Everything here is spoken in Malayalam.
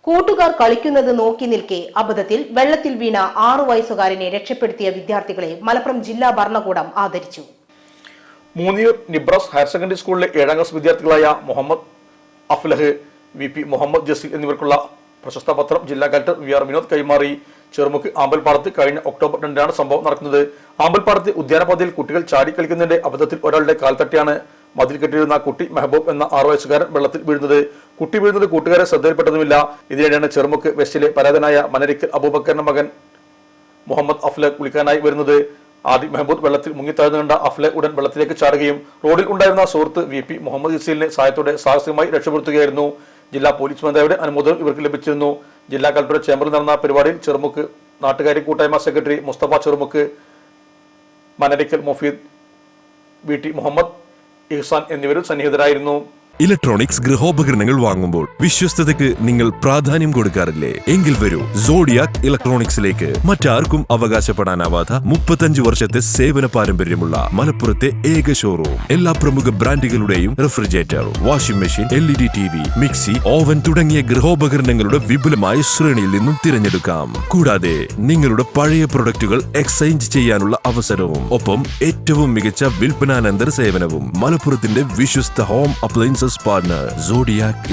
കൂട്ടുകാർ കളിക്കുന്നത് നോക്കി നിൽക്കെ അബദ്ധത്തിൽ വെള്ളത്തിൽ വീണ 6 വയസ്സുകാരനെ രക്ഷപ്പെടുത്തിയ വിദ്യാർത്ഥികളെ മലപ്പുറം ജില്ലാ ഭരണകൂടം ആദരിച്ചു. മൂന്നിയൂർ നിബ്രാസ് ഹയർ സെക്കൻഡറി സ്കൂളിലെ 7ാം class വിദ്യാർത്ഥികളായ Muhammad Aflah, VP Muhammad Jaseel എന്നിവർക്കുള്ള പ്രശസ്ത പത്രം ജില്ലാ കളക്ടർ VR വിനോദ് കൈമാറി. ചെറുമുക്ക് ആമ്പൽപ്പാടത്ത് കഴിഞ്ഞ ഒക്ടോബർ 2-നാണ് സംഭവം നടക്കുന്നത്. ആമ്പൽപ്പാടത്ത് ഉദ്യാനപാതയിൽ കുട്ടികൾ ചാടി കളിക്കുന്നതിന്റെ അബദ്ധത്തിൽ ഒരാളുടെ കാൽ തട്ടിയാണ് മതിൽ കെട്ടിയിരുന്ന കുട്ടി മെഹബൂബ് എന്ന 6 വയസ്സുകാരൻ വെള്ളത്തിൽ വീഴുന്നത്. കുട്ടി വീഴുന്നത് കൂട്ടുകാരെ ശ്രദ്ധയിൽപ്പെട്ടതുമില്ല. ഇതിനിടെയാണ് ചെറുമുക്ക് വെസ്റ്റിലെ പരാതനായ മനരിക്കൽ അബൂബക്കറിന്റെ മകൻ മുഹമ്മദ് അഫ്ലഹ് കുളിക്കാനായി വരുന്നത്. ആദ്യം മെഹബൂബ് വെള്ളത്തിൽ മുങ്ങിത്താഴ്ന്നു കണ്ട അഫ്ലഹ് ഉടൻ വെള്ളത്തിലേക്ക് ചാടുകയും റോഡിൽ ഉണ്ടായിരുന്ന സുഹൃത്ത് VP മുഹമ്മദ് ജസീലിനെ സഹായത്തോടെ സാഹസികമായി രക്ഷപ്പെടുത്തുകയായിരുന്നു. ജില്ലാ പോലീസ് മേധാവിയുടെ അനുമോദനം ഇവർക്ക് ലഭിച്ചിരുന്നു. ജില്ലാ കളക്ടറുടെ ചേംബറിൽ നടന്ന പരിപാടിയിൽ ചെറുമുക്ക് നാട്ടുകാരി കൂട്ടായ്മ സെക്രട്ടറി മുസ്തഫ ചെറുമുക്ക്, മനരിക്കൽ മുഫീദ്, VT മുഹമ്മദ് ഇഹ്സാൻ എന്നിവരും സന്നിഹിതരായിരുന്നു. ഇലക്ട്രോണിക്സ് ഗൃഹോപകരണങ്ങൾ വാങ്ങുമ്പോൾ വിശ്വസ്തതയ്ക്ക് നിങ്ങൾ പ്രാധാന്യം കൊടുക്കാറില്ലേ? എങ്കിൽ വരൂ സോഡിയാക് ഇലക്ട്രോണിക്സിലേക്ക്. മറ്റാർക്കും അവകാശപ്പെടാനാവാത്ത 35 വർഷത്തെ സേവന പാരമ്പര്യമുള്ള മലപ്പുറത്തെ ഏക ഷോറൂം. എല്ലാ പ്രമുഖ ബ്രാൻഡുകളുടെയും refrigerator, washing machine, LED TV, മിക്സി, ഓവൻ തുടങ്ങിയ ഗൃഹോപകരണങ്ങളുടെ വിപുലമായ ശ്രേണിയിൽ നിന്നും തിരഞ്ഞെടുക്കാം. കൂടാതെ നിങ്ങളുടെ പഴയ പ്രൊഡക്റ്റുകൾ എക്സ്ചേഞ്ച് ചെയ്യാനുള്ള അവസരവും, ഒപ്പം ഏറ്റവും മികച്ച വിൽപ്പനാനന്തര സേവനവും. മലപ്പുറത്തിന്റെ വിശ്വസ്ത ഹോം അപ്ലയൻസസ് പാർട്ണർ സോഡിയാക്.